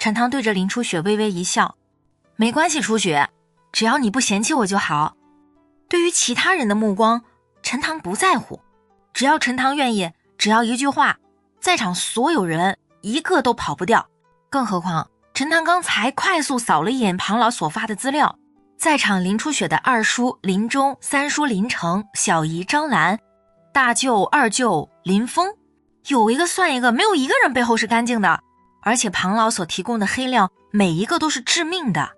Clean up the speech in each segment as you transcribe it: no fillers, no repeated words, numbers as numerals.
陈塘对着林初雪微微一笑，没关系，初雪，只要你不嫌弃我就好。对于其他人的目光，陈塘不在乎，只要陈塘愿意，只要一句话，在场所有人一个都跑不掉。更何况陈塘刚才快速扫了一眼庞老所发的资料，在场林初雪的二叔林钟、三叔林成、小姨张兰、大舅二舅林峰，有一个算一个，没有一个人背后是干净的。而且庞老所提供的黑料每一个都是致命的，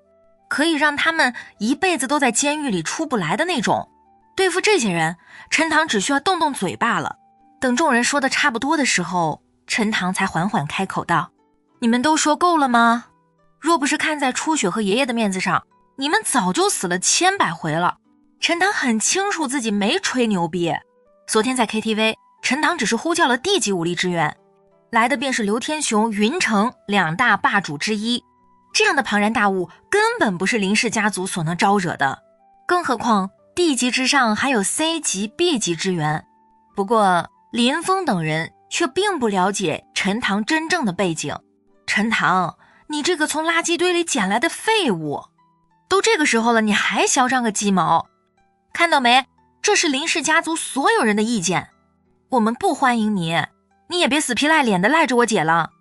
可以让他们一辈子都在监狱里出不来的那种。对付这些人，陈塘只需要动动嘴罢了。等众人说的差不多的时候，陈塘才缓缓开口道：你们都说够了吗？若不是看在初雪和爷爷的面子上，你们早就死了千百回了。陈塘很清楚自己没吹牛逼，昨天在 KTV， 陈塘只是呼叫了地级武力支援，来的便是刘天雄、云城两大霸主之一，这样的庞然大物根本不是林氏家族所能招惹的，更何况地级之上还有 C 级、B 级支援。不过林峰等人却并不了解陈塘真正的背景。陈塘，你这个从垃圾堆里捡来的废物，都这个时候了，你还嚣张个鸡毛？看到没？这是林氏家族所有人的意见，我们不欢迎你，你也别死皮赖脸的赖着我姐了，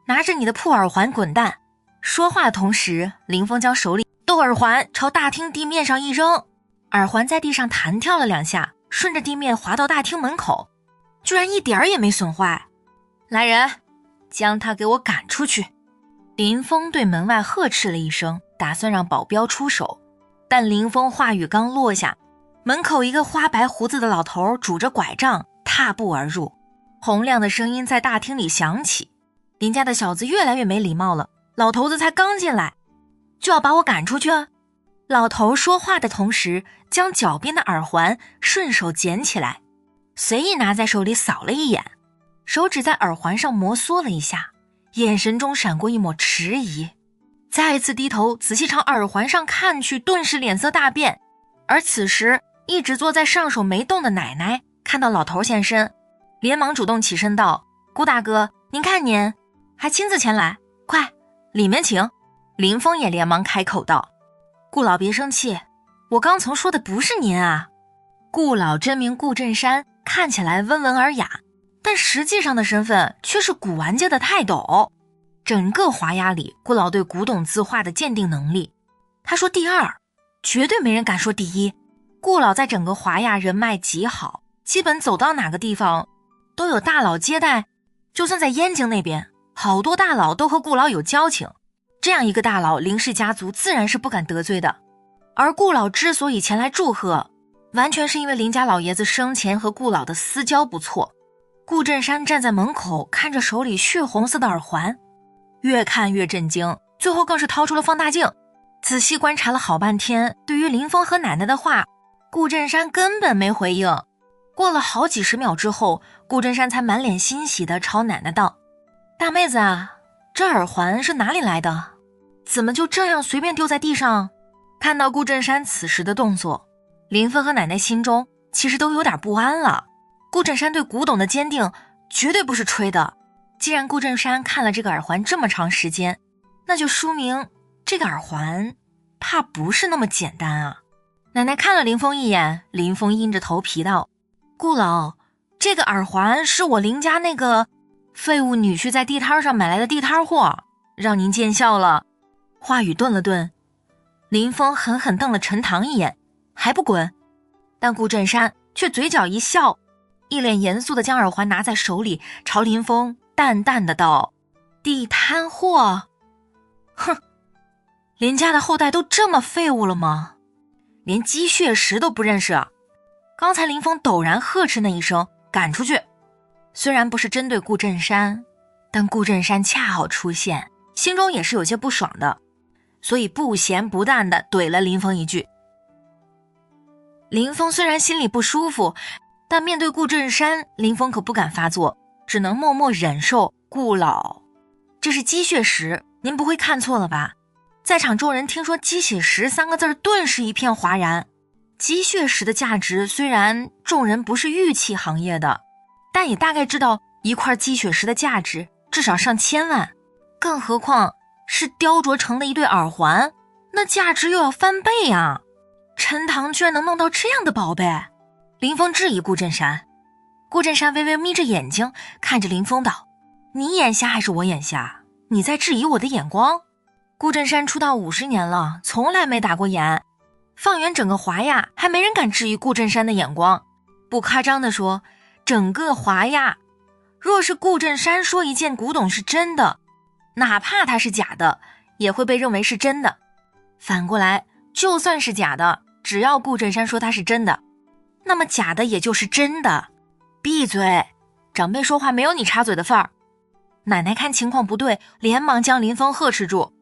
拿着你的破耳环滚蛋！说话的同时，林峰将手里的耳环朝大厅地面上一扔，耳环在地上弹跳了两下，顺着地面滑到大厅门口，居然一点儿也没损坏。来人，将他给我赶出去！林峰对门外呵斥了一声，打算让保镖出手，但林峰话语刚落下，门口一个花白胡子的老头拄着拐杖踏步而入，洪亮的声音在大厅里响起：林家的小子越来越没礼貌了，老头子才刚进来就要把我赶出去？老头说话的同时，将脚边的耳环顺手捡起来，随意拿在手里扫了一眼，手指在耳环上摩挲了一下，眼神中闪过一抹迟疑，再次低头仔细朝耳环上看去，顿时脸色大变。而此时一直坐在上手没动的奶奶看到老头现身，连忙主动起身道：顾大哥，您看您还亲自前来，快里面请。林峰也连忙开口道：顾老别生气，我刚曾说的不是您啊。顾老真名顾振山，看起来温文尔雅，但实际上的身份却是古玩界的泰斗。整个华衙里，顾老对古董字画的鉴定能力，他说第二，绝对没人敢说第一。顾老在整个华衙人脉极好，基本走到哪个地方都有大佬接待，就算在燕京那边，好多大佬都和顾老有交情，这样一个大佬，林氏家族自然是不敢得罪的。而顾老之所以前来祝贺，完全是因为林家老爷子生前和顾老的私交不错。顾振山站在门口看着手里血红色的耳环，越看越震惊，最后更是掏出了放大镜，仔细观察了好半天。对于林峰和奶奶的话，顾振山根本没回应。过了好几十秒之后，顾振山才满脸欣喜地朝奶奶道：大妹子啊，这耳环是哪里来的？怎么就这样随便丢在地上？看到顾振山此时的动作，林峰和奶奶心中其实都有点不安了。顾振山对古董的坚定绝对不是吹的，既然顾振山看了这个耳环这么长时间，那就说明这个耳环怕不是那么简单啊。奶奶看了林峰一眼，林峰硬着头皮道：顾老，这个耳环是我林家那个废物女婿在地摊上买来的地摊货，让您见笑了。话语顿了顿，林峰狠狠瞪了陈塘一眼，还不滚？但顾振山却嘴角一笑，一脸严肃地将耳环拿在手里，朝林峰淡淡的道：地摊货？哼，林家的后代都这么废物了吗？连鸡血石都不认识啊！刚才林峰陡然呵斥那一声赶出去，虽然不是针对顾振山，但顾振山恰好出现，心中也是有些不爽的，所以不咸不淡地怼了林峰一句。林峰虽然心里不舒服，但面对顾振山，林峰可不敢发作，只能默默忍受。顾老，这是鸡血石，您不会看错了吧？在场众人听说鸡血石三个字，顿时一片哗然。鸡血石的价值虽然众人不是玉器行业的，但也大概知道一块鸡血石的价值至少上千万，更何况是雕琢成的一对耳环，那价值又要翻倍啊！陈塘居然能弄到这样的宝贝。林峰质疑顾振山，顾振山微微眯着眼睛看着林峰道：你眼瞎还是我眼瞎？你在质疑我的眼光？顾振山出道50年了，从来没打过眼，放眼整个华亚，还没人敢质疑顾振山的眼光。不夸张地说，整个华亚，若是顾振山说一件古董是真的，哪怕它是假的，也会被认为是真的。反过来，就算是假的，只要顾振山说它是真的，那么假的也就是真的。闭嘴，长辈说话没有你插嘴的份儿。奶奶看情况不对，连忙将林峰呵斥住，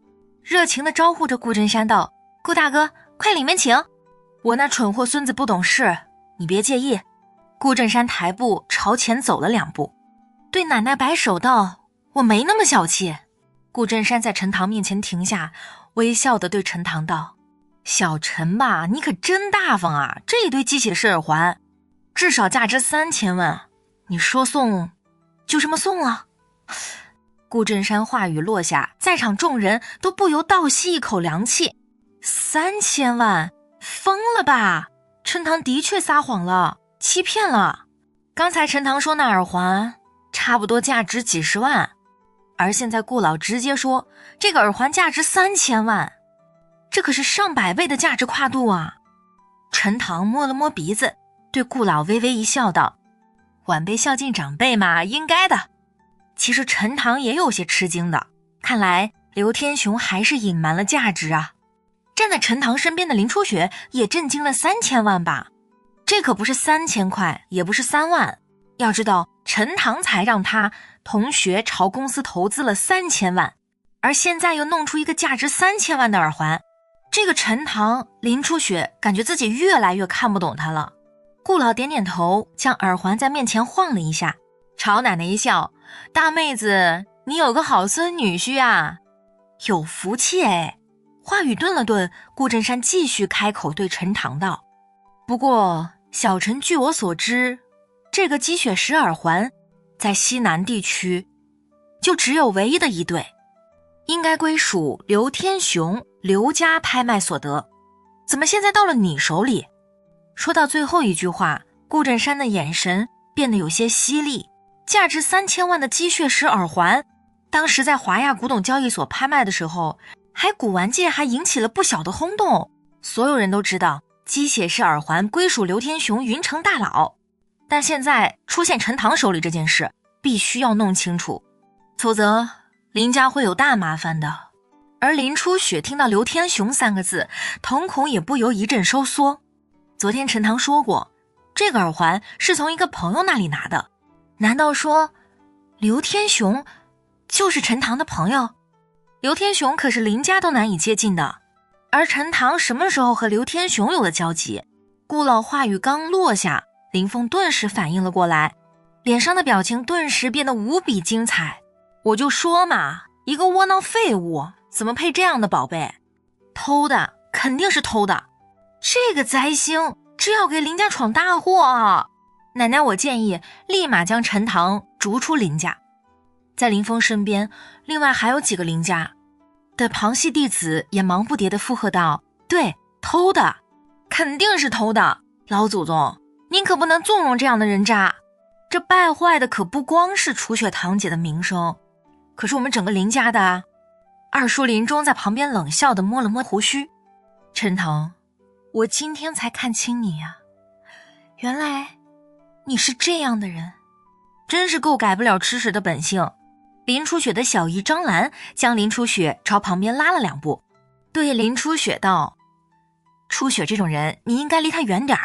热情地招呼着顾振山道：顾大哥，快里面请，我那蠢货孙子不懂事，你别介意。顾振山抬步朝前走了2步，对奶奶摆手道：我没那么小气。顾振山在陈塘面前停下，微笑地对陈塘道：小陈吧，你可真大方啊，这一对鸡血式耳环至少价值3000万，你说送就这么送啊。顾振山话语落下，在场众人都不由倒吸一口凉气。3000万，疯了吧？陈塘的确撒谎了，欺骗了。刚才陈塘说那耳环差不多价值几十万，而现在顾老直接说这个耳环价值3000万，这可是上百倍的价值跨度啊！陈塘摸了摸鼻子，对顾老微微一笑道：晚辈孝敬长辈嘛，应该的。其实陈塘也有些吃惊的，看来刘天雄还是隐瞒了价值啊。站在陈塘身边的林初雪也震惊了3000万吧，这可不是3000块，也不是3万。要知道陈塘才让他同学朝公司投资了3000万，而现在又弄出一个价值3000万的耳环，这个陈塘，林初雪感觉自己越来越看不懂他了。顾老点点头，将耳环在面前晃了一下，朝奶奶一笑：大妹子，你有个好孙女婿啊，有福气哎。话语顿了顿，顾振山继续开口对陈塘道：不过小陈据我所知，这个鸡血石耳环在西南地区就只有唯一的一对，应该归属刘天雄刘家拍卖所得，怎么现在到了你手里？说到最后一句话，顾振山的眼神变得有些犀利。价值3000万的鸡血石耳环，当时在华亚古董交易所拍卖的时候，古玩界还引起了不小的轰动，所有人都知道鸡血石耳环归属刘天雄云城大佬。但现在出现陈塘手里这件事，必须要弄清楚，否则林家会有大麻烦的。而林初雪听到刘天雄3个字，瞳孔也不由一阵收缩。昨天陈塘说过，这个耳环是从一个朋友那里拿的，难道说刘天雄就是陈塘的朋友？刘天雄可是林家都难以接近的，而陈塘什么时候和刘天雄有了交集？顾老话语刚落下，林峰顿时反应了过来，脸上的表情顿时变得无比精彩。我就说嘛，一个窝囊废物怎么配这样的宝贝？偷的，肯定是偷的。这个灾星这要给林家闯大祸啊！奶奶，我建议立马将陈塘逐出林家。在林峰身边，另外还有几个林家的旁系弟子也忙不迭地附和道：对，偷的，肯定是偷的。老祖宗，您可不能纵容这样的人渣，这败坏的可不光是楚雪堂姐的名声，可是我们整个林家的啊。二叔林中在旁边冷笑地摸了摸胡须：陈塘，我今天才看清你呀，原来你是这样的人，真是够改不了吃屎的本性。林初雪的小姨张兰将林初雪朝旁边拉了2步，对林初雪道：初雪这种人你应该离他远点，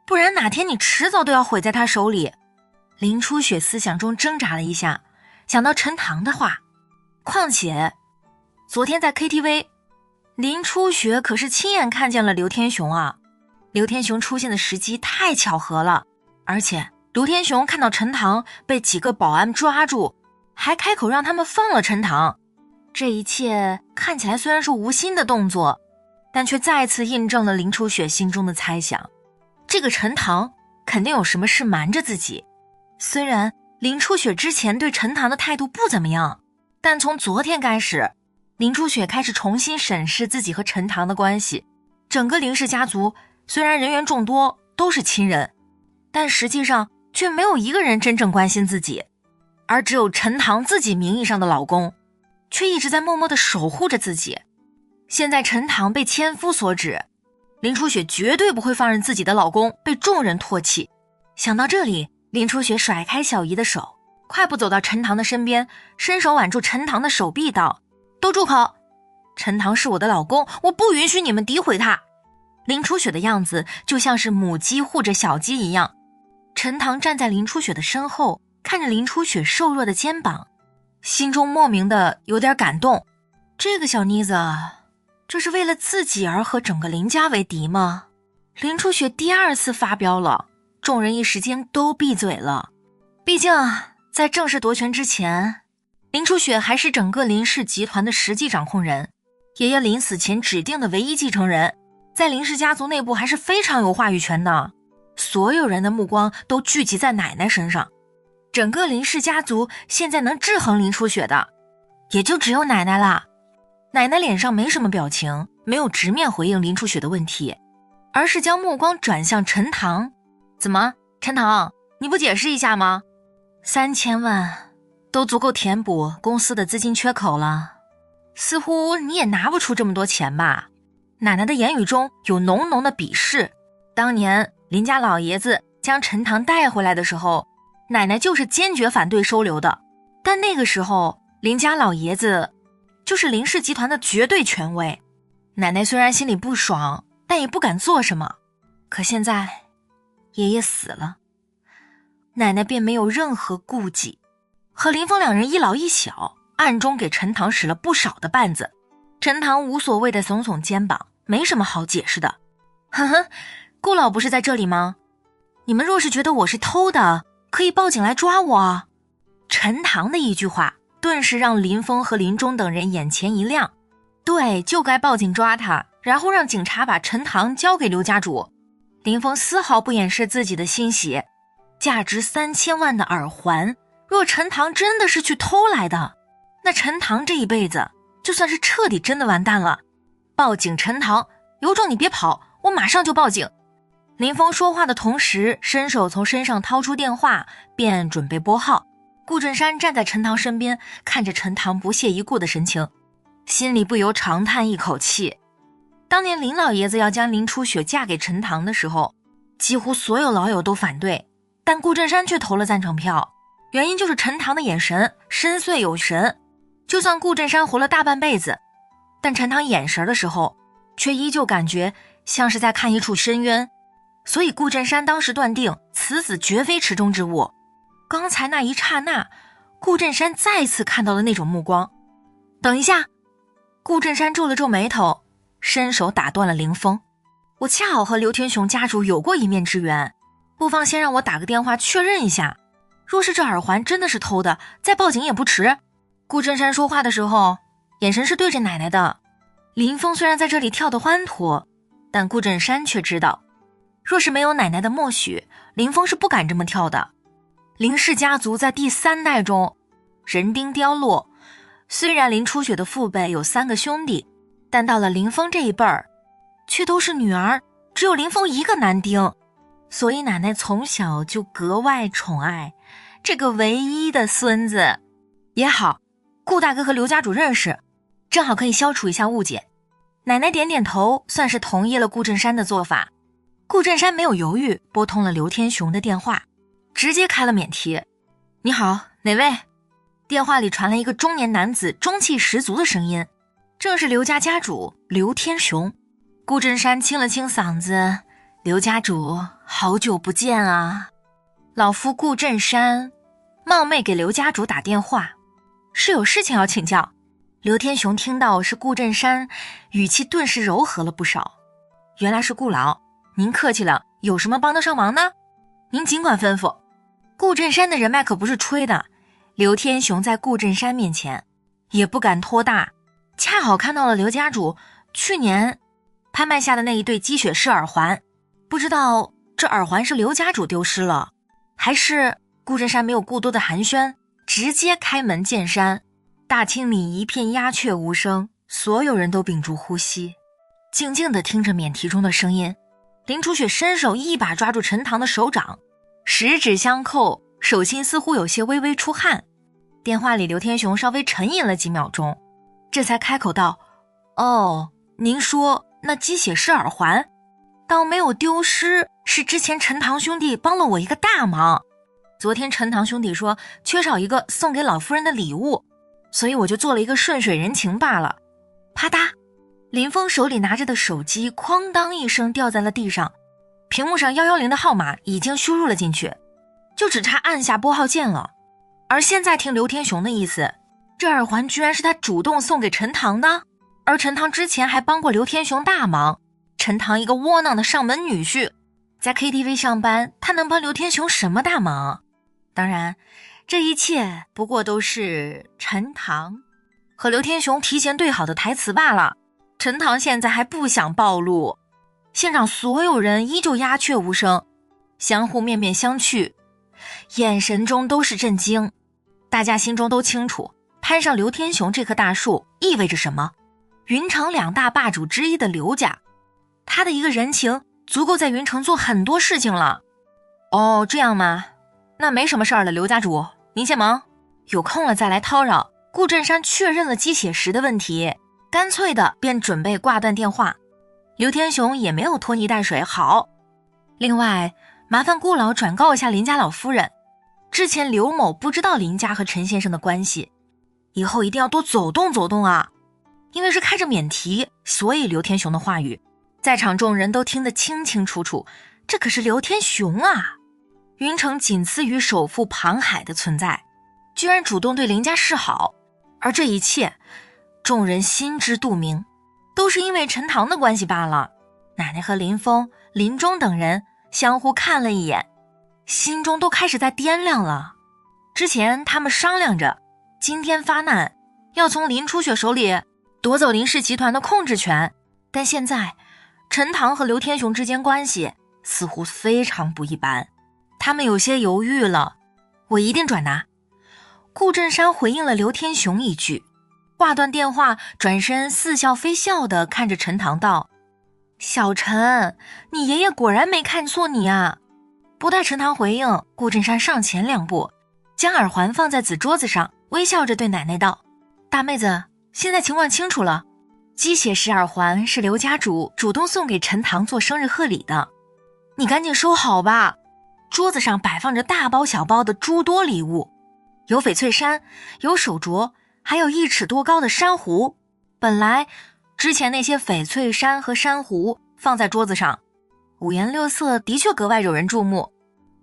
不然哪天你迟早都要毁在他手里。林初雪思想中挣扎了一下，想到陈塘的话，况且昨天在 KTV， 林初雪可是亲眼看见了刘天雄啊，刘天雄出现的时机太巧合了，而且刘天雄看到陈塘被几个保安抓住，还开口让他们放了陈塘。这一切看起来虽然是无心的动作，但却再次印证了林初雪心中的猜想，这个陈塘肯定有什么事瞒着自己。虽然林初雪之前对陈塘的态度不怎么样，但从昨天开始，林初雪开始重新审视自己和陈塘的关系。整个林氏家族虽然人员众多，都是亲人，但实际上却没有一个人真正关心自己，而只有陈塘自己名义上的老公，却一直在默默地守护着自己。现在陈塘被千夫所指，林初雪绝对不会放任自己的老公被众人唾弃。想到这里，林初雪甩开小姨的手，快步走到陈塘的身边，伸手挽住陈塘的手臂道：都住口！陈塘是我的老公，我不允许你们诋毁他。林初雪的样子就像是母鸡护着小鸡一样。陈塘站在林初雪的身后，看着林初雪瘦弱的肩膀，心中莫名的有点感动。这个小妮子，这是为了自己而和整个林家为敌吗？林初雪第二次发飙了，众人一时间都闭嘴了。毕竟在正式夺权之前，林初雪还是整个林氏集团的实际掌控人，爷爷临死前指定的唯一继承人，在林氏家族内部还是非常有话语权的。所有人的目光都聚集在奶奶身上，整个林氏家族现在能制衡林初雪的，也就只有奶奶了。奶奶脸上没什么表情，没有直面回应林初雪的问题，而是将目光转向陈塘。怎么，陈塘，你不解释一下吗？3000万都足够填补公司的资金缺口了，似乎你也拿不出这么多钱吧？奶奶的言语中有浓浓的鄙视。当年林家老爷子将陈塘带回来的时候，奶奶就是坚决反对收留的，但那个时候林家老爷子就是林氏集团的绝对权威。奶奶虽然心里不爽，但也不敢做什么。可现在爷爷死了，奶奶便没有任何顾忌，和林峰两人一老一小，暗中给陈塘使了不少的绊子。陈塘无所谓的耸耸肩膀，没什么好解释的。呵呵，顾老不是在这里吗？你们若是觉得我是偷的，可以报警来抓我。陈塘的一句话顿时让林峰和林钟等人眼前一亮。对，就该报警抓他，然后让警察把陈塘交给刘家主。林峰丝毫不掩饰自己的欣喜，价值3000万的耳环，若陈塘真的是去偷来的，那陈塘这一辈子就算是彻底真的完蛋了。报警陈塘，有种你别跑，我马上就报警。林峰说话的同时，伸手从身上掏出电话，便准备拨号。顾振山站在陈塘身边，看着陈塘不屑一顾的神情，心里不由长叹一口气。当年林老爷子要将林初雪嫁给陈塘的时候，几乎所有老友都反对，但顾振山却投了赞成票。原因就是陈塘的眼神深邃有神，就算顾振山活了大半辈子，但陈塘眼神的时候却依旧感觉像是在看一处深渊。所以顾振山当时断定此子绝非池中之物。刚才那一刹那，顾振山再次看到了那种目光。等一下，顾振山皱了皱眉头，伸手打断了林峰。我恰好和刘天雄家主有过一面之缘，不妨先让我打个电话确认一下，若是这耳环真的是偷的，再报警也不迟。顾振山说话的时候眼神是对着奶奶的。林峰虽然在这里跳得欢脱，但顾振山却知道，若是没有奶奶的默许，林峰是不敢这么跳的。林氏家族在第3代中人丁凋落，虽然林初雪的父辈有3个兄弟，但到了林峰这一辈儿，却都是女儿，只有林峰一个男丁，所以奶奶从小就格外宠爱这个唯一的孙子。也好，顾大哥和刘家主认识，正好可以消除一下误解。奶奶点点头，算是同意了顾振山的做法。顾振山没有犹豫，拨通了刘天雄的电话，直接开了免提。你好，哪位？电话里传来一个中年男子中气十足的声音，正是刘家家主刘天雄。顾振山清了清嗓子，刘家主，好久不见啊。老夫顾振山冒昧给刘家主打电话，是有事情要请教。刘天雄听到是顾振山，语气顿时柔和了不少。原来是顾老，您客气了，有什么帮得上忙呢？您尽管吩咐。顾振山的人脉可不是吹的，刘天雄在顾振山面前也不敢托大，恰好看到了刘家主去年拍卖下的那一对鸡血式耳环，不知道这耳环是刘家主丢失了，还是顾振山没有过多的寒暄，直接开门见山。大厅里一片鸦雀无声，所有人都屏住呼吸，静静地听着免提中的声音。林初雪伸手一把抓住陈塘的手掌，十指相扣，手心似乎有些微微出汗。电话里刘天雄稍微沉吟了几秒钟，这才开口道：哦，您说那鸡血式耳环倒没有丢失，是之前陈塘兄弟帮了我一个大忙。昨天陈塘兄弟说缺少一个送给老夫人的礼物，所以我就做了一个顺水人情罢了。啪嗒，林峰手里拿着的手机哐当一声掉在了地上，屏幕上110的号码已经输入了进去，就只差按下拨号键了。而现在听刘天雄的意思，这耳环居然是他主动送给陈塘的，而陈塘之前还帮过刘天雄大忙。陈塘一个窝囊的上门女婿，在 KTV 上班，他能帮刘天雄什么大忙？当然，这一切不过都是陈塘和刘天雄提前对好的台词罢了。陈塘现在还不想暴露。现场所有人依旧鸦雀无声，相互面面相觑，眼神中都是震惊。大家心中都清楚，攀上刘天雄这棵大树意味着什么。云城2大霸主之一的刘家，他的一个人情足够在云城做很多事情了。哦，这样吗？那没什么事儿了，刘家主，您先忙，有空了再来叨扰。顾振山确认了鸡血石的问题，干脆的便准备挂断电话。刘天雄也没有拖泥带水，好。另外，麻烦顾老转告一下林家老夫人，之前刘某不知道林家和陈先生的关系，以后一定要多走动走动啊。因为是开着免提，所以刘天雄的话语在场众人都听得清清楚楚，这可是刘天雄啊，云城仅次于首富庞海的存在，居然主动对林家示好。而这一切众人心知肚明，都是因为陈塘的关系罢了。奶奶和林峰、林中等人相互看了一眼，心中都开始在掂量了。之前他们商量着今天发难，要从林初雪手里夺走林氏集团的控制权，但现在陈塘和刘天雄之间关系似乎非常不一般，他们有些犹豫了。我一定转达。顾振山回应了刘天雄一句，挂断电话，转身似笑非笑地看着陈塘道：小陈，你爷爷果然没看错你啊。不待陈塘回应，顾振山上前2步，将耳环放在紫桌子上，微笑着对奶奶道：大妹子，现在情况清楚了，鸡血石耳环是刘家主主动送给陈塘做生日贺礼的，你赶紧收好吧。桌子上摆放着大包小包的诸多礼物，有翡翠衫，有手镯，还有1尺多高的珊瑚。本来之前那些翡翠衫和珊瑚放在桌子上，五颜六色的确格外惹人注目，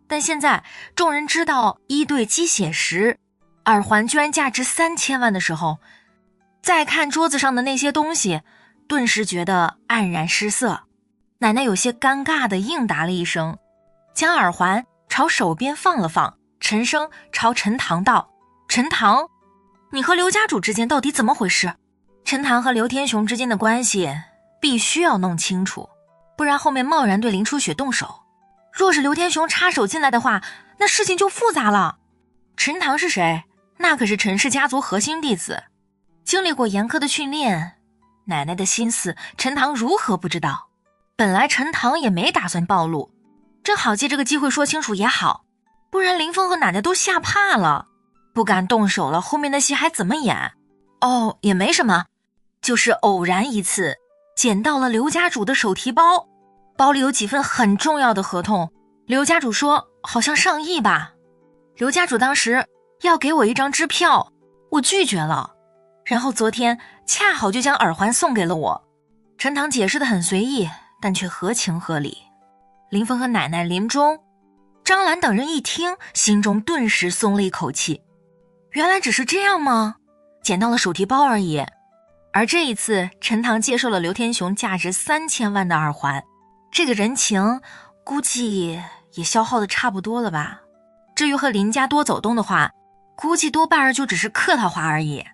但现在众人知道一对鸡血石耳环居然价值3000万的时候，再看桌子上的那些东西，顿时觉得黯然失色。奶奶有些尴尬地应答了一声，将耳环朝手边放了放，沉声朝陈塘道：陈塘，你和刘家主之间到底怎么回事？陈塘和刘天雄之间的关系必须要弄清楚，不然后面贸然对林初雪动手，若是刘天雄插手进来的话，那事情就复杂了。陈塘是谁？那可是陈氏家族核心弟子，经历过严苛的训练，奶奶的心思陈塘如何不知道？本来陈塘也没打算暴露，正好借这个机会说清楚也好，不然林峰和奶奶都吓怕了，不敢动手了，后面的戏还怎么演？哦，也没什么，就是偶然一次捡到了刘家主的手提包，包里有几份很重要的合同，刘家主说好像上亿吧。刘家主当时要给我一张支票，我拒绝了，然后昨天恰好就将耳环送给了我。陈塘解释得很随意，但却合情合理。林峰和奶奶林中、张兰等人一听，心中顿时松了一口气，原来只是这样吗？捡到了手提包而已。而这一次陈塘接受了刘天雄价值3000万的耳环，这个人情估计也消耗的差不多了吧。至于和林家多走动的话，估计多半就只是客套话而已，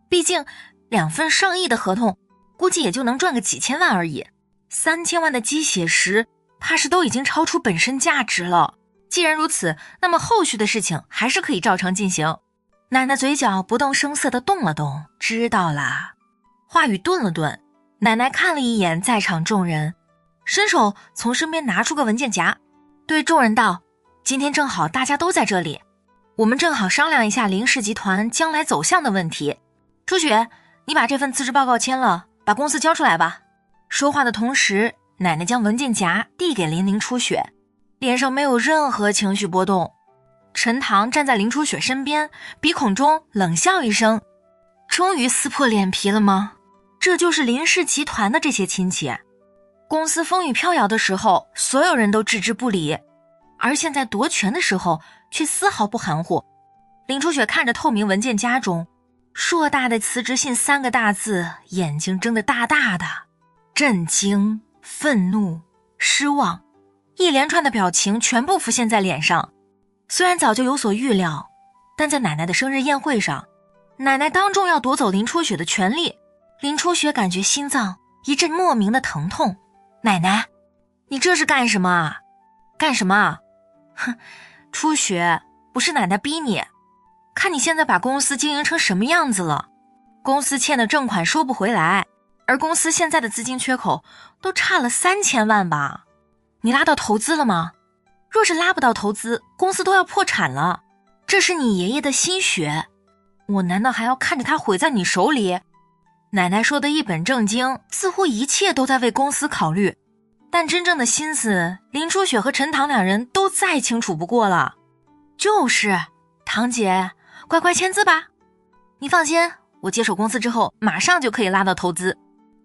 毕竟2份上亿的合同估计也就能赚个几千万而已，3000万的鸡血石怕是都已经超出本身价值了。既然如此，那么后续的事情还是可以照常进行。奶奶嘴角不动声色地动了动，知道啦。话语顿了顿，奶奶看了一眼在场众人，伸手从身边拿出个文件夹，对众人道：今天正好大家都在这里，我们正好商量一下林氏集团将来走向的问题。初雪，你把这份辞职报告签了，把公司交出来吧。说话的同时，奶奶将文件夹递给林初雪，脸上没有任何情绪波动。陈塘站在林初雪身边，鼻孔中冷笑一声，终于撕破脸皮了吗？这就是林氏集团的这些亲戚。公司风雨飘摇的时候，所有人都置之不理，而现在夺权的时候却丝毫不含糊。林初雪看着透明文件夹中硕大的辞职信3个大字，眼睛睁得大大的，震惊、愤怒、失望，一连串的表情全部浮现在脸上。虽然早就有所预料，但在奶奶的生日宴会上，奶奶当众要夺走林初雪的权利，林初雪感觉心脏一阵莫名的疼痛。奶奶，你这是干什么啊？干什么啊？哼，初雪，不是奶奶逼你，看你现在把公司经营成什么样子了，公司欠的正款收不回来，而公司现在的资金缺口都差了3000万吧？你拉到投资了吗？若是拉不到投资，公司都要破产了。这是你爷爷的心血，我难道还要看着他毁在你手里？奶奶说的一本正经，似乎一切都在为公司考虑，但真正的心思，林初雪和陈塘两人都再清楚不过了。就是，堂姐，乖乖签字吧。你放心，我接手公司之后，马上就可以拉到投资，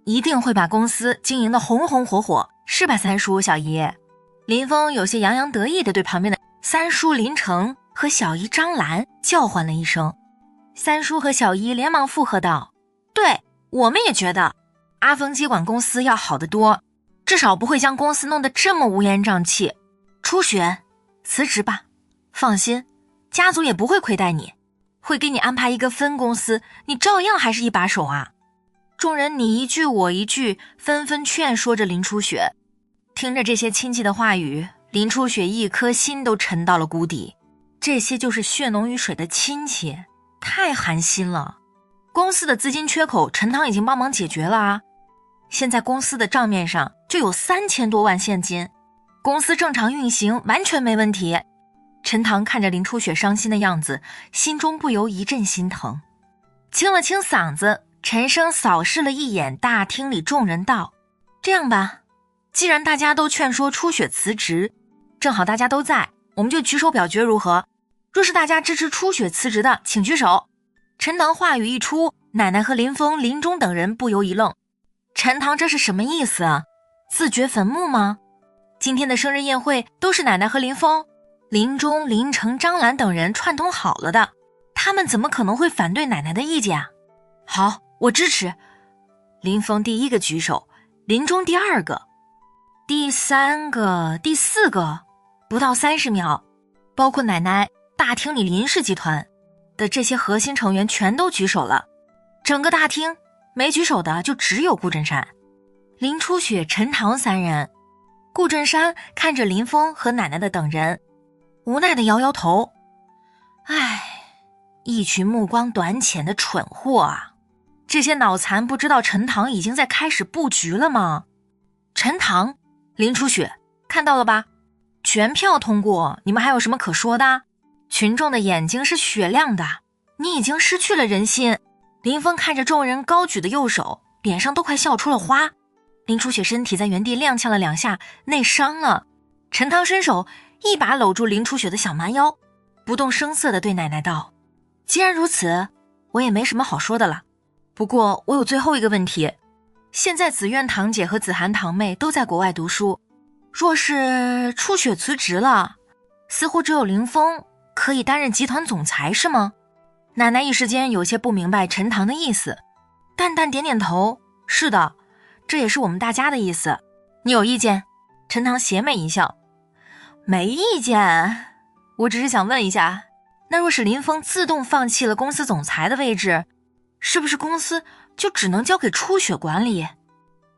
一定会把公司经营的红红火火，是吧，三叔小姨？林峰有些洋洋得意地对旁边的三叔林成和小姨张兰叫唤了一声。三叔和小姨连忙附和道：对，我们也觉得阿峰接管公司要好得多，至少不会将公司弄得这么乌烟瘴气。初雪，辞职吧，放心，家族也不会亏待你，会给你安排一个分公司，你照样还是一把手啊。众人你一句我一句，纷纷劝说着林初雪。听着这些亲戚的话语，林初雪一颗心都沉到了谷底。这些就是血浓于水的亲戚，太寒心了。公司的资金缺口，陈塘已经帮忙解决了啊。现在公司的账面上就有3000多万现金，公司正常运行完全没问题。陈塘看着林初雪伤心的样子，心中不由一阵心疼。清了清嗓子，陈升扫视了一眼大厅里众人道：这样吧，既然大家都劝说初雪辞职，正好大家都在，我们就举手表决如何？若是大家支持初雪辞职的，请举手。陈塘话语一出，奶奶和林峰、林中等人不由一愣。陈塘这是什么意思啊？自掘坟墓吗？今天的生日宴会都是奶奶和林峰、林中、林成、张兰等人串通好了的，他们怎么可能会反对奶奶的意见啊？好，我支持。林峰第一个举手，林中第二个，第3个、第4个，不到30秒，包括奶奶、大厅里林氏集团的这些核心成员全都举手了。整个大厅没举手的就只有顾振山、林初雪、陈塘3人。顾振山看着林峰和奶奶的等人，无奈地摇摇头。唉，一群目光短浅的蠢货啊！这些脑残不知道陈塘已经在开始布局了吗？陈塘、林初雪，看到了吧？全票通过，你们还有什么可说的？群众的眼睛是雪亮的，你已经失去了人心。林峰看着众人高举的右手，脸上都快笑出了花。林初雪身体在原地踉跄了2下，内伤了。陈塘伸手一把搂住林初雪的小蛮腰，不动声色地对奶奶道：既然如此，我也没什么好说的了。不过我有最后一个问题，现在紫苑堂姐和紫涵堂妹都在国外读书，若是初雪辞职了，似乎只有林峰可以担任集团总裁，是吗？奶奶一时间有些不明白陈塘的意思，淡淡点点头，是的，这也是我们大家的意思。你有意见？陈塘邪魅一笑，没意见，我只是想问一下，那若是林峰自动放弃了公司总裁的位置，是不是公司就只能交给初雪管理？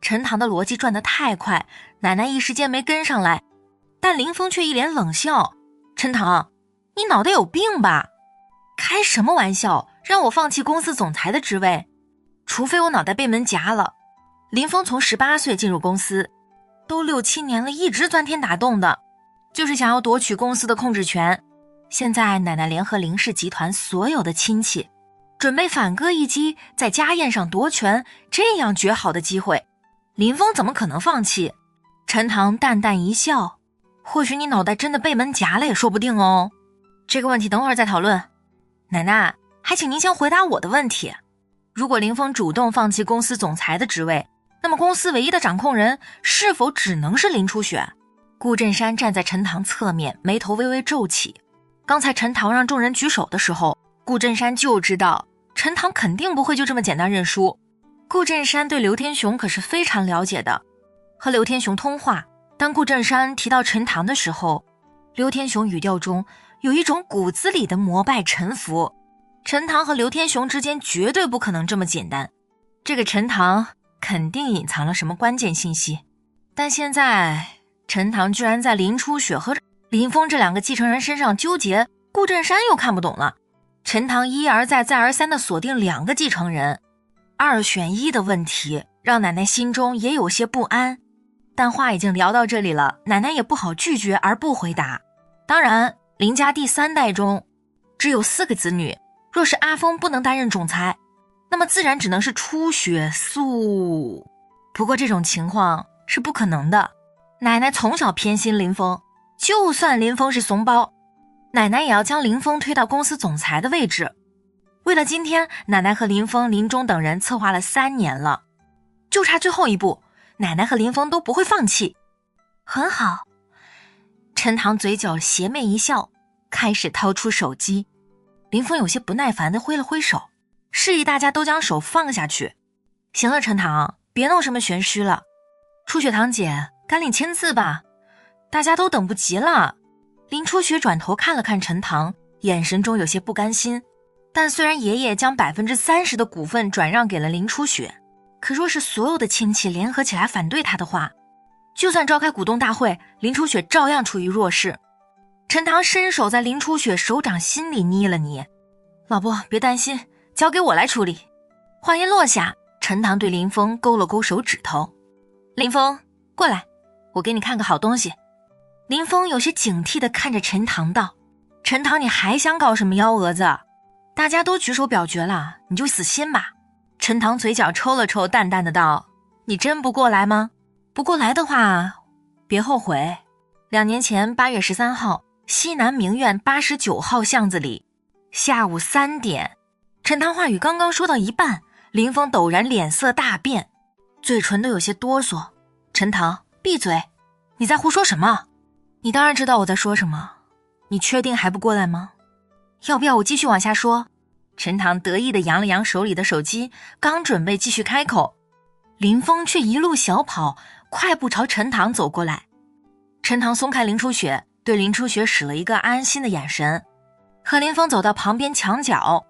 陈塘的逻辑转得太快，奶奶一时间没跟上来，但林峰却一脸冷笑：陈塘，你脑袋有病吧？开什么玩笑，让我放弃公司总裁的职位？除非我脑袋被门夹了。林峰从18岁进入公司，都6、7年了，一直钻天打洞的，就是想要夺取公司的控制权。现在奶奶联合林氏集团所有的亲戚，准备反戈一击，在家宴上夺权，这样绝好的机会，林峰怎么可能放弃？陈塘淡淡一笑，或许你脑袋真的被门夹了也说不定哦。这个问题等会儿再讨论。奶奶，还请您先回答我的问题。如果林峰主动放弃公司总裁的职位，那么公司唯一的掌控人是否只能是林初雪？顾振山站在陈塘侧面，眉头微微皱起。刚才陈塘让众人举手的时候，顾振山就知道陈塘肯定不会就这么简单认输。顾振山对刘天雄可是非常了解的，和刘天雄通话，当顾振山提到陈塘的时候，刘天雄语调中有一种骨子里的膜拜臣服。陈塘和刘天雄之间绝对不可能这么简单，这个陈塘肯定隐藏了什么关键信息。但现在陈塘居然在林初雪和林峰这2个继承人身上纠结，顾振山又看不懂了。陈塘一而再再而三地锁定2个继承人，2选1的问题让奶奶心中也有些不安。但话已经聊到这里了，奶奶也不好拒绝而不回答。当然，林家第3代中只有4个子女，若是阿峰不能担任总裁，那么自然只能是初雪素。不过这种情况是不可能的，奶奶从小偏心林峰，就算林峰是怂包，奶奶也要将林峰推到公司总裁的位置。为了今天，奶奶和林峰、林钟等人策划了3年了，就差最后一步，奶奶和林峰都不会放弃。很好，陈塘嘴角邪魅一笑，开始掏出手机。林峰有些不耐烦地挥了挥手，示意大家都将手放下去。行了，陈塘，别弄什么玄虚了。初雪堂姐，赶紧签字吧，大家都等不及了。林初雪转头看了看陈塘，眼神中有些不甘心。但虽然爷爷将30%的股份转让给了林初雪，可若是所有的亲戚联合起来反对他的话，就算召开股东大会，林初雪照样处于弱势。陈塘伸手在林初雪手掌心里捏了捏，老婆别担心，交给我来处理。话音落下，陈塘对林峰勾了勾手指头。林峰，过来，我给你看个好东西。林峰有些警惕地看着陈塘道，陈塘你还想搞什么幺蛾子？大家都举手表决了，你就死心吧。陈塘嘴角抽了抽，淡淡的道，你真不过来吗？不过来的话别后悔。2年前8月13号西南名苑89号巷子里，下午3点。陈塘话语刚刚说到一半，林峰陡然脸色大变，嘴唇都有些哆嗦。陈塘，闭嘴，你在胡说什么？你当然知道我在说什么，你确定还不过来吗？要不要我继续往下说？陈塘得意地扬了扬手里的手机，刚准备继续开口，林峰却一路小跑，快步朝陈塘走过来。陈塘松开林初雪，对林初雪使了一个安心的眼神，和林峰走到旁边墙角。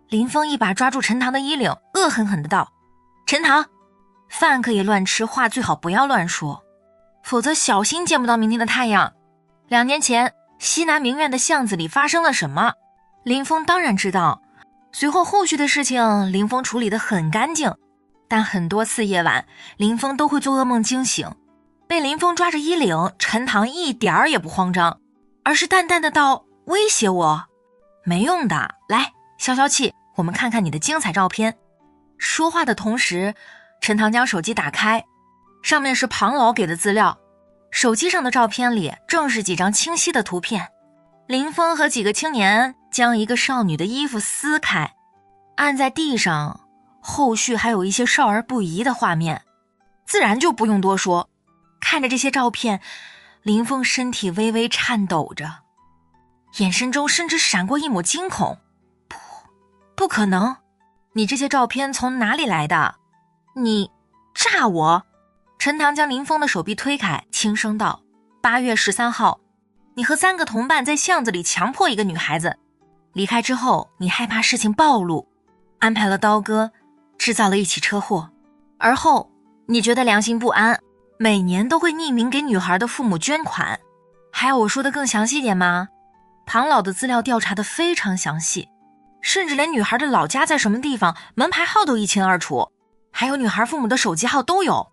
林峰一把抓住陈塘的衣领，恶狠狠地道，陈塘，饭可以乱吃，话最好不要乱说，否则小心见不到明天的太阳。2年前西南名苑的巷子里发生了什么？林峰当然知道，随后后续的事情林峰处理得很干净，但很多次夜晚林峰都会做噩梦惊醒，被林峰抓着衣领，陈塘一点儿也不慌张，而是淡淡的道，威胁我，没用的，来消消气，我们看看你的精彩照片。说话的同时，陈塘将手机打开，上面是庞老给的资料，手机上的照片里正是几张清晰的图片，林峰和几个青年将一个少女的衣服撕开，按在地上，后续还有一些少儿不宜的画面，自然就不用多说。看着这些照片，林峰身体微微颤抖着，眼神中甚至闪过一抹惊恐。不可能，你这些照片从哪里来的？你诈我？陈塘将林峰的手臂推开，轻声道，8月13号你和3个同伴在巷子里强迫一个女孩子，离开之后你害怕事情暴露，安排了刀哥，制造了一起车祸，而后你觉得良心不安，每年都会匿名给女孩的父母捐款。还要我说的更详细点吗？庞老的资料调查得非常详细，甚至连女孩的老家在什么地方、门牌号都一清二楚，还有女孩父母的手机号都有。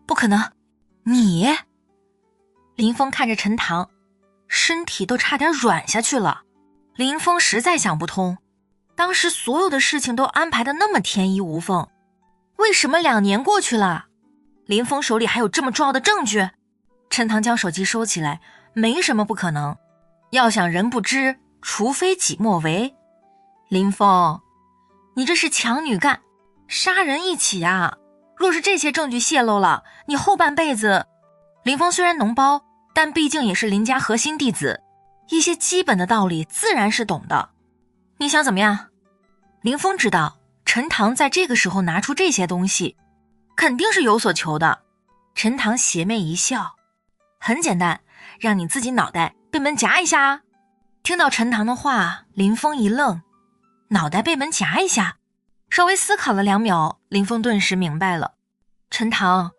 不可能，你？林峰看着陈塘，身体都差点软下去了。林峰实在想不通，当时所有的事情都安排得那么天衣无缝，为什么2年过去了，林峰手里还有这么重要的证据？陈塘将手机收起来，没什么不可能，要想人不知，除非己莫为。林峰，你这是强女干，杀人一起啊！若是这些证据泄露了，你后半辈子……林峰虽然脓包，但毕竟也是林家核心弟子，一些基本的道理自然是懂的。你想怎么样？林峰知道陈塘在这个时候拿出这些东西，肯定是有所求的。陈塘邪魅一笑，很简单，让你自己脑袋被门夹一下啊！听到陈塘的话，林峰一愣，脑袋被门夹一下。稍微思考了2秒，林峰顿时明白了。陈塘，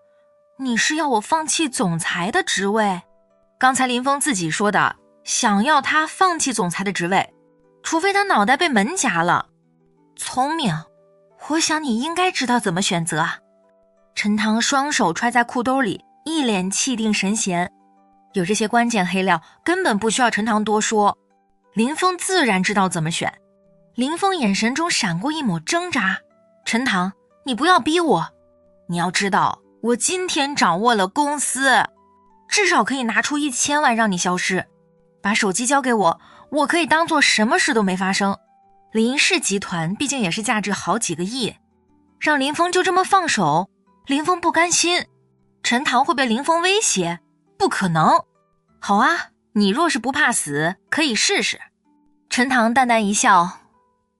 你是要我放弃总裁的职位？刚才林峰自己说的，想要他放弃总裁的职位，除非他脑袋被门夹了。聪明，我想你应该知道怎么选择啊。陈塘双手揣在裤兜里，一脸气定神闲。有这些关键黑料，根本不需要陈塘多说，林峰自然知道怎么选。林峰眼神中闪过一抹挣扎。陈塘，你不要逼我，你要知道，我今天掌握了公司，至少可以拿出1000万让你消失。把手机交给我，我可以当做什么事都没发生。林氏集团毕竟也是价值好几个亿，让林峰就这么放手，林峰不甘心。陈塘会被林峰威胁？不可能。好啊，你若是不怕死，可以试试。陈塘淡淡一笑，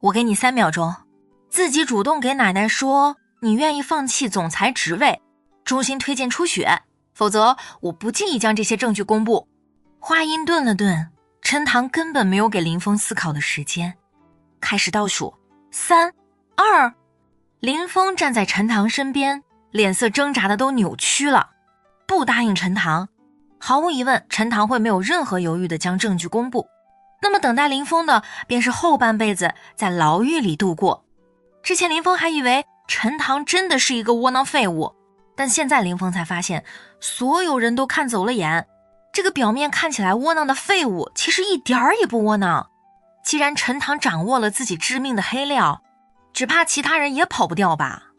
我给你3秒钟，自己主动给奶奶说你愿意放弃总裁职位，衷心推荐初雪，否则我不介意将这些证据公布。话音顿了顿，陈塘根本没有给林峰思考的时间。开始倒数，3、2。林峰站在陈塘身边，脸色挣扎的都扭曲了。不答应陈塘，毫无疑问，陈塘会没有任何犹豫的将证据公布。那么等待林峰的便是后半辈子在牢狱里度过。之前林峰还以为陈塘真的是一个窝囊废物，但现在林峰才发现，所有人都看走了眼，这个表面看起来窝囊的废物其实一点儿也不窝囊。既然陈塘掌握了自己致命的黑料，只怕其他人也跑不掉吧。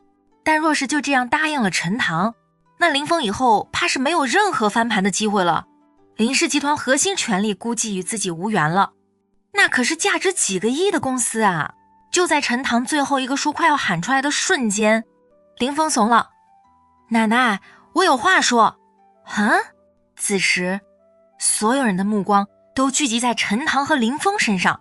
但若是就这样答应了陈塘，那林峰以后怕是没有任何翻盘的机会了。林氏集团核心权力估计与自己无缘了，那可是价值几个亿的公司啊！就在陈塘最后一个数快要喊出来的瞬间，林峰怂了。奶奶，我有话说。此时所有人的目光都聚集在陈塘和林峰身上。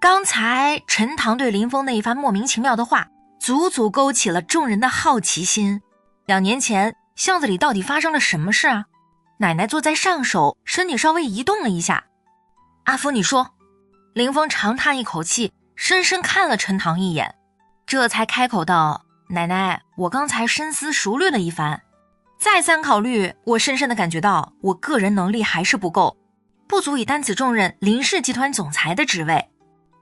刚才陈塘对林峰那一番莫名其妙的话，足足勾起了众人的好奇心。2年前巷子里到底发生了什么事啊？奶奶坐在上首，身体稍微移动了一下。阿福，你说。林峰长叹一口气，深深看了陈塘一眼，这才开口道：奶奶，我刚才深思熟虑了一番，再三考虑，我深深地感觉到我个人能力还是不够，不足以担此重任林氏集团总裁的职位，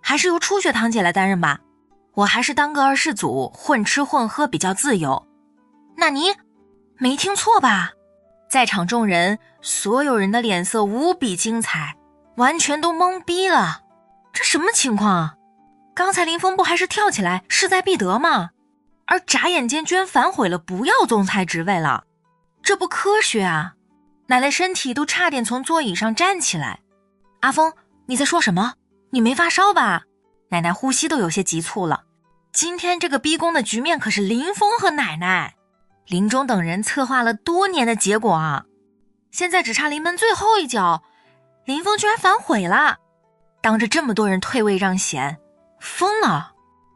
还是由初雪堂姐来担任吧。我还是当个二世祖，混吃混喝比较自由。那你没听错吧？在场众人，所有人的脸色无比精彩，完全都懵逼了。这什么情况啊？刚才林峰不还是跳起来势在必得吗？而眨眼间居然反悔了，不要总裁职位了，这不科学啊！奶奶身体都差点从座椅上站起来。阿峰，你在说什么？你没发烧吧？奶奶呼吸都有些急促了。今天这个逼宫的局面可是林峰和奶奶林中等人策划了多年的结果啊！现在只差临门最后一脚，林峰居然反悔了，当着这么多人退位让贤，疯了！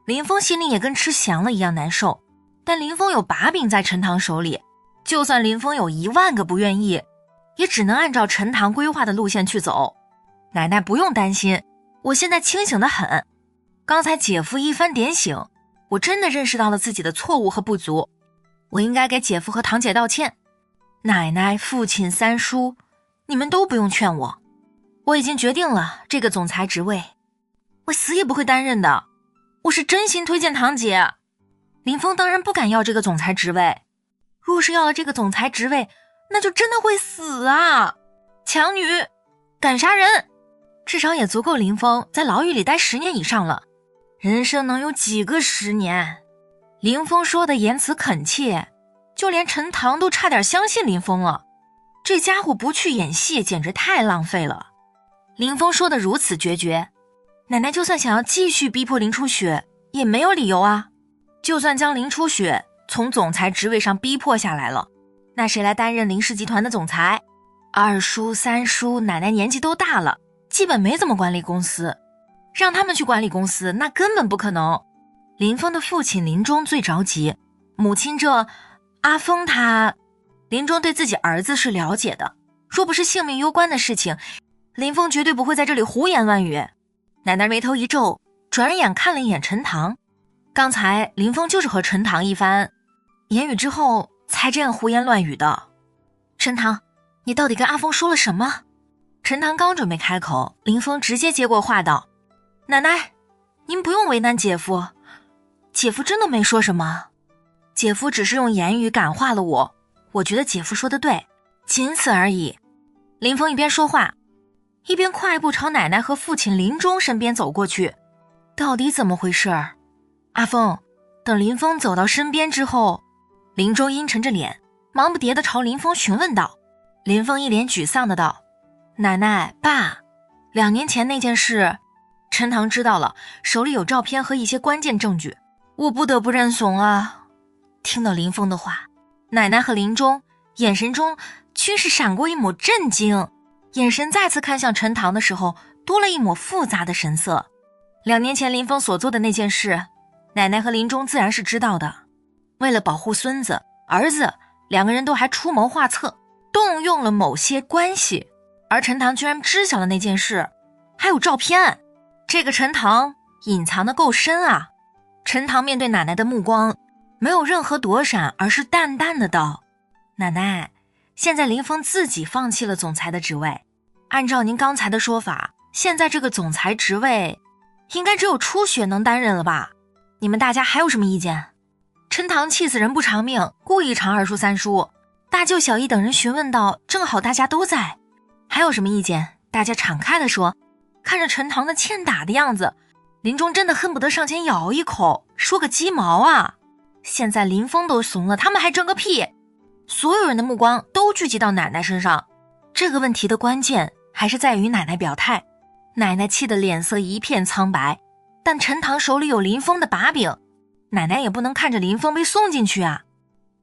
林峰心里也跟吃翔了一样难受，但林峰有把柄在陈塘手里，就算林峰有1万个不愿意，也只能按照陈塘规划的路线去走。奶奶不用担心，我现在清醒得很。刚才姐夫一番点醒，我真的认识到了自己的错误和不足，我应该给姐夫和堂姐道歉。奶奶、父亲、三叔，你们都不用劝我，我已经决定了这个总裁职位，我死也不会担任的，我是真心推荐堂姐。林峰当然不敢要这个总裁职位，若是要了这个总裁职位，那就真的会死啊！强女，敢杀人，至少也足够林峰在牢狱里待10年以上了。人生能有几个10年？林峰说的言辞恳切，就连陈塘都差点相信林峰了。这家伙不去演戏简直太浪费了。林峰说的如此决绝，奶奶就算想要继续逼迫林初雪也没有理由啊。就算将林初雪从总裁职位上逼迫下来了，那谁来担任林氏集团的总裁？二叔三叔奶奶年纪都大了，基本没怎么管理公司，让他们去管理公司那根本不可能。林峰的父亲林忠最着急，母亲这阿峰他林忠对自己儿子是了解的，若不是性命攸关的事情，林峰绝对不会在这里胡言乱语。奶奶眉头一皱，转眼看了一眼陈塘，刚才林峰就是和陈塘一番言语之后才这样胡言乱语的。陈塘，你到底跟阿峰说了什么？陈塘刚准备开口，林峰直接接过话道：奶奶，您不用为难姐夫，姐夫真的没说什么，姐夫只是用言语感化了我觉得姐夫说的对，仅此而已。林峰一边说话一边快步朝奶奶和父亲林忠身边走过去。到底怎么回事？阿峰，等林峰走到身边之后，林忠阴沉着脸，忙不迭地朝林峰询问道。林峰一脸沮丧的道：奶奶，爸，2年前那件事，陈塘知道了，手里有照片和一些关键证据，我不得不认怂啊。听到林峰的话，奶奶和林忠眼神中均是闪过一抹震惊，眼神再次看向陈塘的时候多了一抹复杂的神色。2年前林峰所做的那件事，奶奶和林忠自然是知道的，为了保护孙子儿子，2个人都还出谋划策，动用了某些关系，而陈塘居然知晓了那件事，还有照片。这个陈塘隐藏得够深啊。陈塘面对奶奶的目光没有任何躲闪，而是淡淡的道：奶奶，现在林峰自己放弃了总裁的职位，按照您刚才的说法，现在这个总裁职位应该只有初雪能担任了吧？你们大家还有什么意见？陈塘气死人不偿命，故意长二叔三叔，大舅小姨等人询问道，正好大家都在，还有什么意见？大家敞开的说。看着陈塘的欠打的样子，林忠真的恨不得上前咬一口，说个鸡毛啊！现在林峰都怂了，他们还争个屁！所有人的目光都聚集到奶奶身上，这个问题的关键还是在于奶奶表态。奶奶气得脸色一片苍白，但陈塘手里有林峰的把柄，奶奶也不能看着林峰被送进去啊！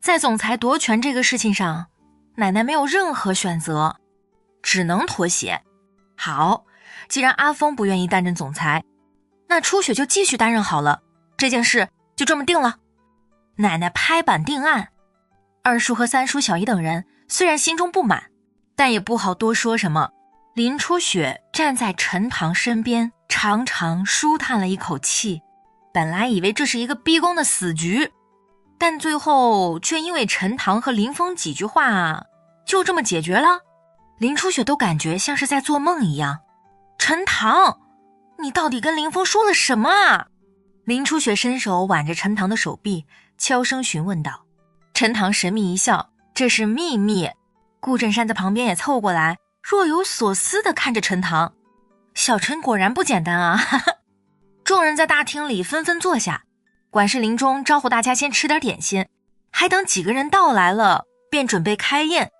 在总裁夺权这个事情上，奶奶没有任何选择，只能妥协。好，既然阿峰不愿意担任总裁，那初雪就继续担任好了，这件事就这么定了。奶奶拍板定案。二叔和三叔小姨等人虽然心中不满，但也不好多说什么。林初雪站在陈塘身边，长长舒叹了一口气。本来以为这是一个逼宫的死局，但最后却因为陈塘和林峰几句话就这么解决了。林初雪都感觉像是在做梦一样。陈塘，你到底跟林峰说了什么啊？林初雪伸手挽着陈塘的手臂，悄声询问道。陈塘神秘一笑，这是秘密。顾振山在旁边也凑过来，若有所思地看着陈塘。小陈果然不简单啊！哈哈。众人在大厅里纷纷坐下，管事林忠招呼大家先吃点点心，还等几个人到来了，便准备开宴。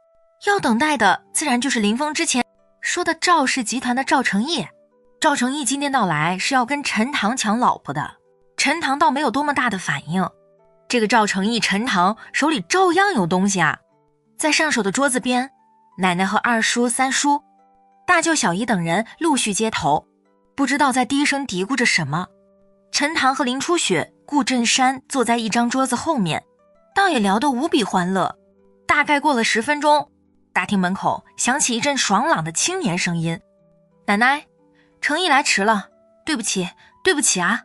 要等待的自然就是林峰之前说的赵氏集团的赵成义。赵成义今天到来是要跟陈塘抢老婆的，陈塘倒没有多么大的反应。这个赵成义陈塘手里照样有东西啊。在上手的桌子边，奶奶和二叔三叔大舅小姨等人陆续接头，不知道在低声嘀咕着什么。陈塘和林初雪、顾振山坐在一张桌子后面，倒也聊得无比欢乐。大概过了10分钟，大厅门口响起一阵爽朗的青年声音：奶奶，成义来迟了，对不起对不起啊。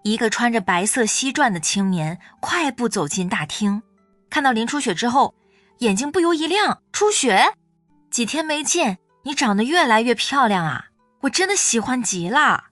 一个穿着白色西缎的青年快步走进大厅，看到林初雪之后，眼睛不由一亮。初雪，几天没见，你长得越来越漂亮啊，我真的喜欢极了。